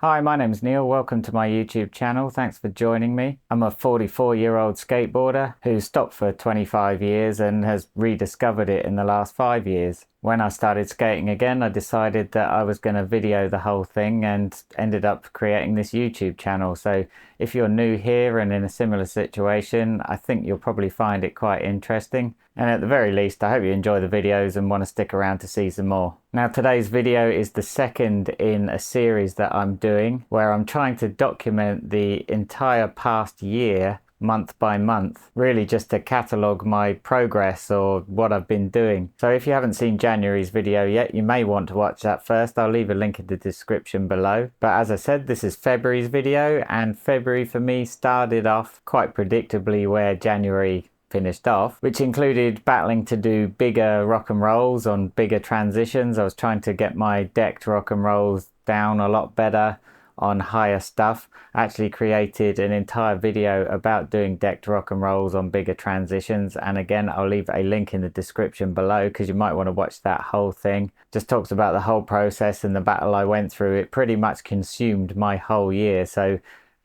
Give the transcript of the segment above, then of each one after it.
Hi, my name's Neil. Welcome to my YouTube channel. Thanks for joining me. I'm a 44-year-old skateboarder who stopped for 25 years and has rediscovered it in the last 5 years. When I started skating again, I decided that I was going to video the whole thing and ended up creating this YouTube channel. So if you're new here and in a similar situation, I think you'll probably find it quite interesting. And at the very least, I hope you enjoy the videos and want to stick around to see some more. Now, today's video is the second in a series that I'm doing where I'm trying to document the entire past year, month by month, really just to catalogue my progress or what I've been doing. So if you haven't seen January's video yet, you may want to watch that first. I'll leave a link in the description below. But as I said, this is February's video, and February for me started off quite predictably where January finished off, which included battling to do bigger rock and rolls on bigger transitions. I was trying to get my decked rock and rolls down a lot better on higher stuff. I actually created an entire video about doing decked rock and rolls on bigger transitions, and again I'll leave a link in the description below because you might want to watch that whole thing. Just talks about the whole process and the battle I went through. It pretty much consumed my whole year, so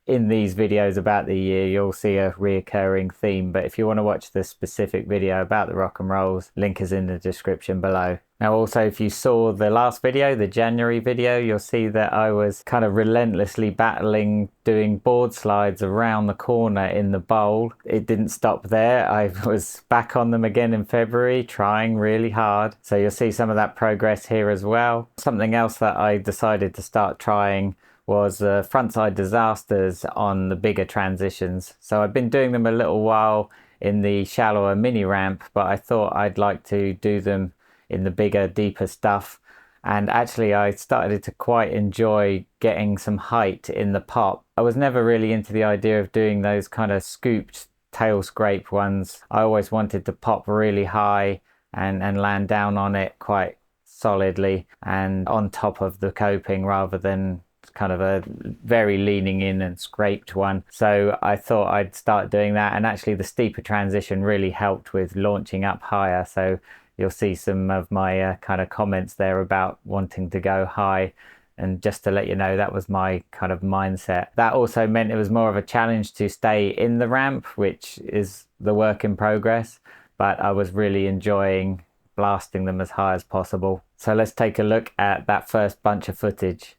in these videos about the year you'll see a reoccurring theme, but if you want to watch the specific video about the rock and rolls, link is in the description below. Now also, if you saw the last video, the January video, you'll see that I was kind of relentlessly battling doing board slides around the corner in the bowl. It didn't stop there. I was back on them again in February, trying really hard. So you'll see some of that progress here as well. Something else that I decided to start trying was frontside disasters on the bigger transitions. So I've been doing them a little while in the shallower mini ramp, but I thought I'd like to do them in the bigger, deeper stuff. And actually I started to quite enjoy getting some height in the pop. I was never really into the idea of doing those kind of scooped tail scrape ones. I always wanted to pop really high and land down on it quite solidly and on top of the coping rather than kind of a very leaning in and scraped one. So I thought I'd start doing that, and actually the steeper transition really helped with launching up higher. So you'll see some of my kind of comments there about wanting to go high, and just to let you know, that was my kind of mindset. That also meant it was more of a challenge to stay in the ramp, which is the work in progress, but I was really enjoying blasting them as high as possible. So let's take a look at that first bunch of footage.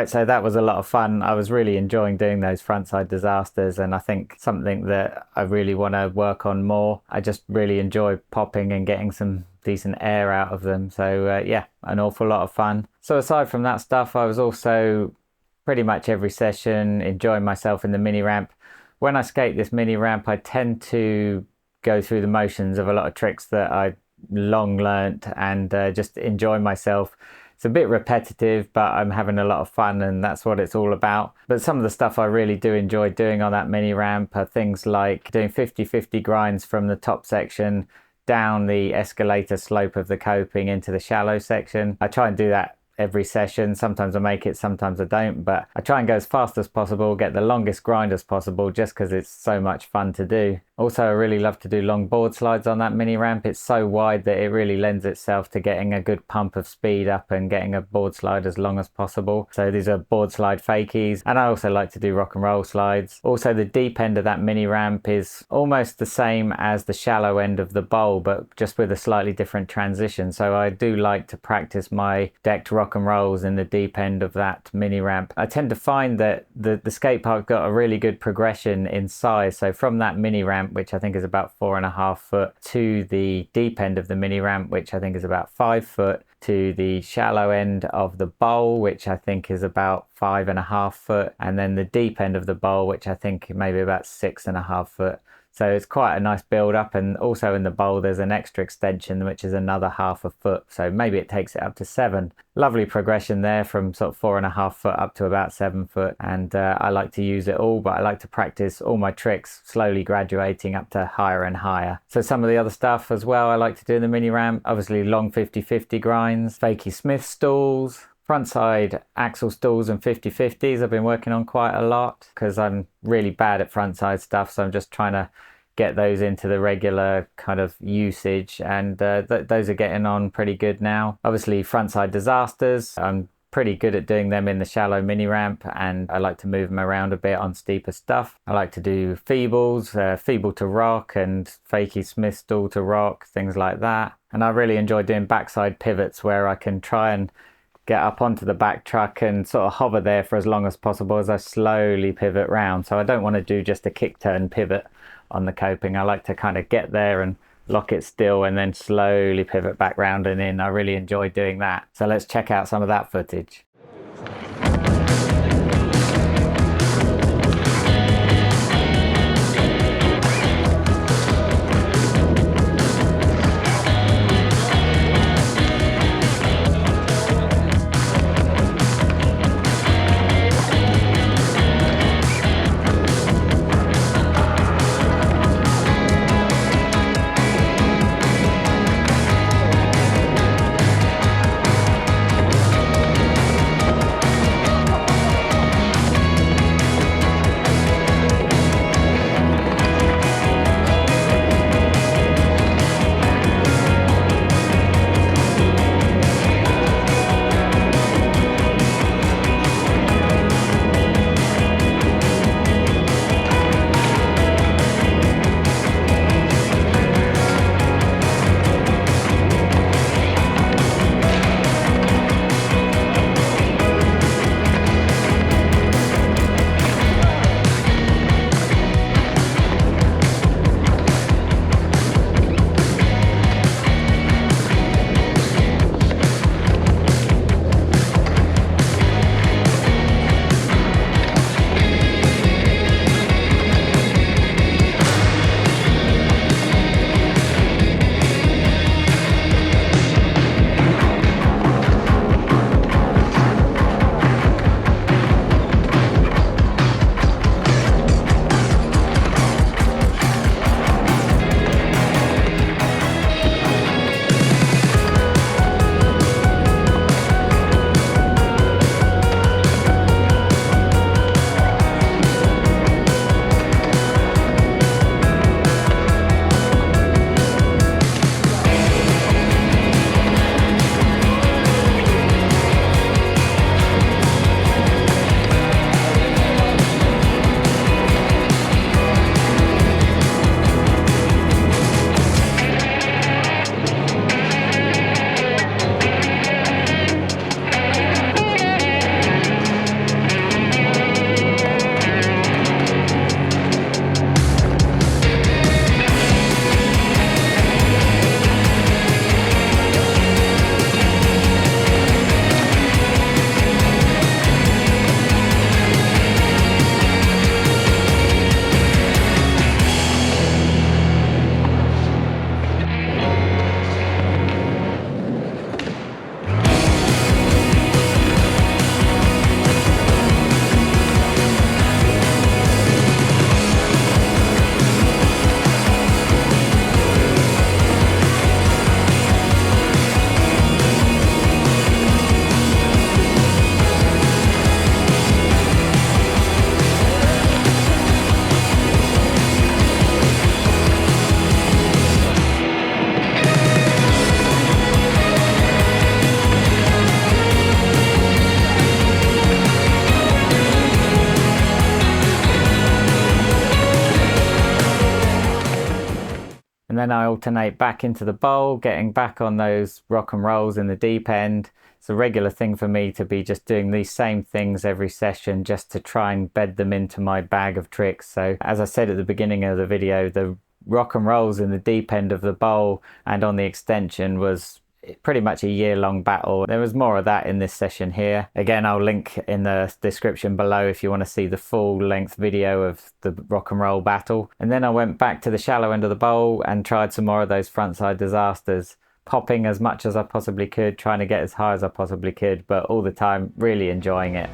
Right, so that was a lot of fun. I was really enjoying doing those frontside disasters, and I think something that I really want to work on more. I just really enjoy popping and getting some decent air out of them. So yeah, an awful lot of fun. So aside from that stuff, I was also pretty much every session enjoying myself in the mini ramp. When I skate this mini ramp, I tend to go through the motions of a lot of tricks that I long learnt and just enjoy myself. It's a bit repetitive, but I'm having a lot of fun, and that's what it's all about. But some of the stuff I really do enjoy doing on that mini ramp are things like doing 50-50 grinds from the top section down the escalator slope of the coping into the shallow section. I try and do that every session. Sometimes I make it, sometimes I don't, but I try and go as fast as possible, get the longest grind as possible, just because it's so much fun to do. Also, I really love to do long board slides on that mini ramp. It's so wide that it really lends itself to getting a good pump of speed up and getting a board slide as long as possible. So these are board slide fakies, and I also like to do rock and roll slides. Also, the deep end of that mini ramp is almost the same as the shallow end of the bowl, but just with a slightly different transition. So I do like to practice my decked rock and rolls in the deep end of that mini ramp. I tend to find that the skate park got a really good progression in size. So from that mini ramp, which I think is about 4.5 foot, to the deep end of the mini ramp, which I think is about 5 foot, to the shallow end of the bowl, which I think is about 5.5 foot, and then the deep end of the bowl, which I think maybe about 6.5 foot. So it's quite a nice build up, and also in the bowl there's an extra extension which is another 0.5 foot, so maybe it takes it up to 7. Lovely progression there from sort of 4.5 foot up to about 7 foot, and I like to use it all, but I like to practice all my tricks slowly graduating up to higher and higher. So some of the other stuff as well I like to do in the mini ramp, obviously long 50-50 grinds, fakie Smith stalls, frontside axle stalls and 50-50s I've been working on quite a lot because I'm really bad at frontside stuff, so I'm just trying to get those into the regular kind of usage, and those are getting on pretty good now. Obviously frontside disasters, I'm pretty good at doing them in the shallow mini ramp, and I like to move them around a bit on steeper stuff. I like to do feebles, feeble to rock and fakie Smith stall to rock, things like that. And I really enjoy doing backside pivots where I can try and get up onto the back truck and sort of hover there for as long as possible as I slowly pivot round. So I don't want to do just a kick turn pivot on the coping. I like to kind of get there and lock it still and then slowly pivot back round and in. I really enjoy doing that. So let's check out some of that footage. And then I alternate back into the bowl, getting back on those rock and rolls in the deep end. It's a regular thing for me to be just doing these same things every session just to try and bed them into my bag of tricks. So as I said at the beginning of the video, the rock and rolls in the deep end of the bowl and on the extension was pretty much a year-long battle. There was more of that in this session here. Again, I'll link in the description below if you want to see the full-length video of the rock and roll battle. And then I went back to the shallow end of the bowl and tried some more of those frontside disasters, popping as much as I possibly could, trying to get as high as I possibly could, but all the time really enjoying it.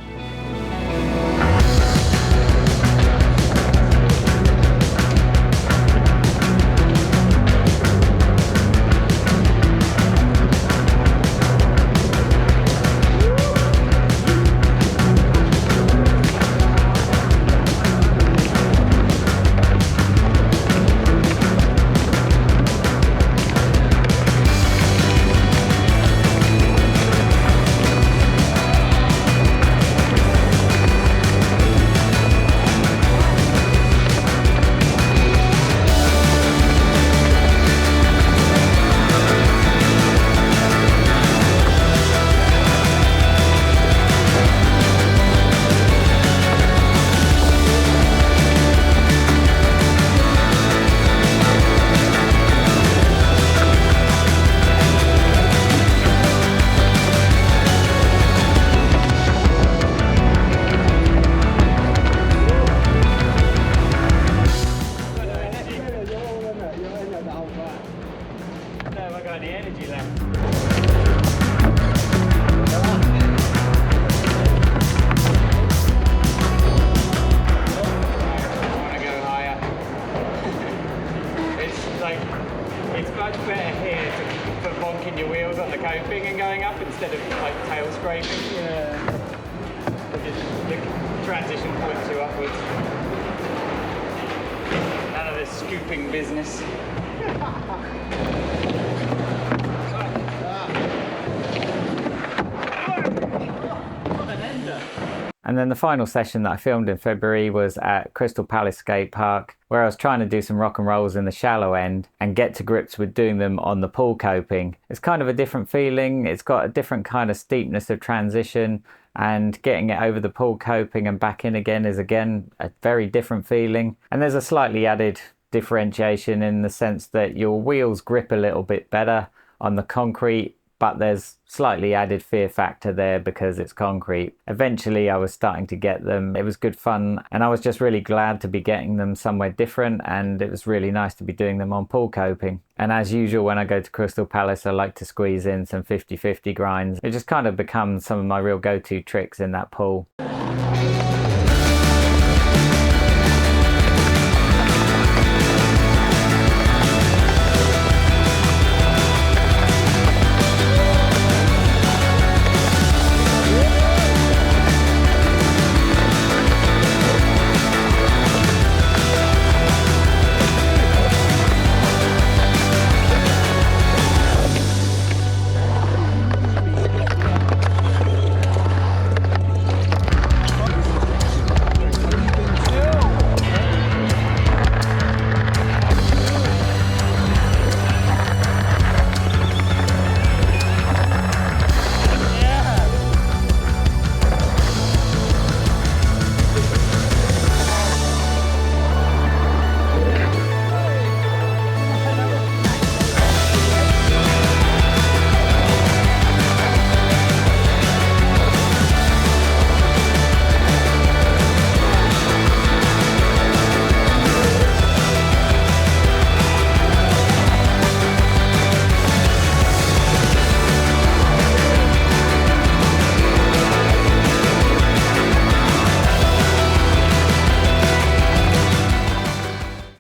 It's much better here for bonking your wheels on the coping and going up instead of like tail scraping. Yeah. The transition points you upwards. None of this scooping business. And then the final session that I filmed in February was at Crystal Palace Skate Park, where I was trying to do some rock and rolls in the shallow end and get to grips with doing them on the pool coping. It's kind of a different feeling. It's got a different kind of steepness of transition, and getting it over the pool coping and back in again is again a very different feeling. And there's a slightly added differentiation in the sense that your wheels grip a little bit better on the concrete, but there's slightly added fear factor there because it's concrete. Eventually I was starting to get them. It was good fun, and I was just really glad to be getting them somewhere different, and it was really nice to be doing them on pool coping. And as usual, when I go to Crystal Palace, I like to squeeze in some 50-50 grinds. It just kind of becomes some of my real go-to tricks in that pool.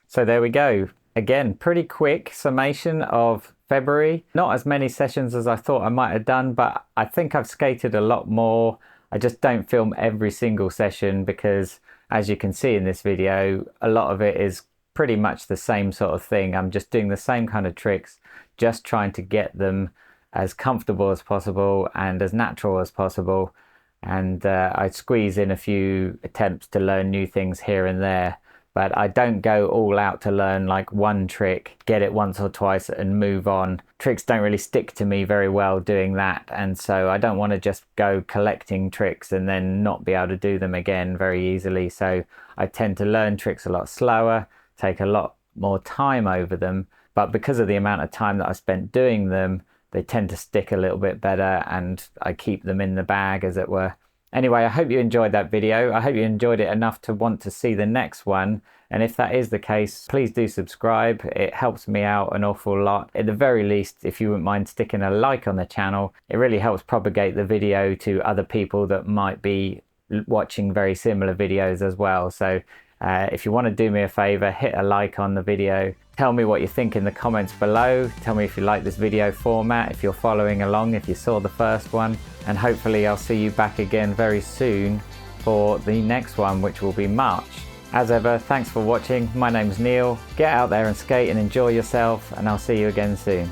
So there we go. Again, pretty quick summation of February. Not as many sessions as I thought I might have done, but I think I've skated a lot more. I just don't film every single session because, as you can see in this video, a lot of it is pretty much the same sort of thing. I'm just doing the same kind of tricks, just trying to get them as comfortable as possible and as natural as possible. And I squeeze in a few attempts to learn new things here and there. but I don't go all out to learn like one trick, get it once or twice and move on. Tricks don't really stick to me very well doing that, and so I don't want to just go collecting tricks and then not be able to do them again very easily. So I tend to learn tricks a lot slower, take a lot more time over them, but because of the amount of time that I spent doing them, they tend to stick a little bit better and I keep them in the bag, as it were. Anyway, I hope you enjoyed that video. I hope you enjoyed it enough to want to see the next one. And if that is the case, please do subscribe. It helps me out an awful lot. At the very least, if you wouldn't mind sticking a like on the channel, it really helps propagate the video to other people that might be watching very similar videos as well. So if you want to do me a favor, hit a like on the video. Tell me what you think in the comments below. Tell me if you like this video format, if you're following along, if you saw the first one. And hopefully I'll see you back again very soon for the next one, which will be March. As ever, thanks for watching. My name's Neil. Get out there and skate and enjoy yourself, and I'll see you again soon.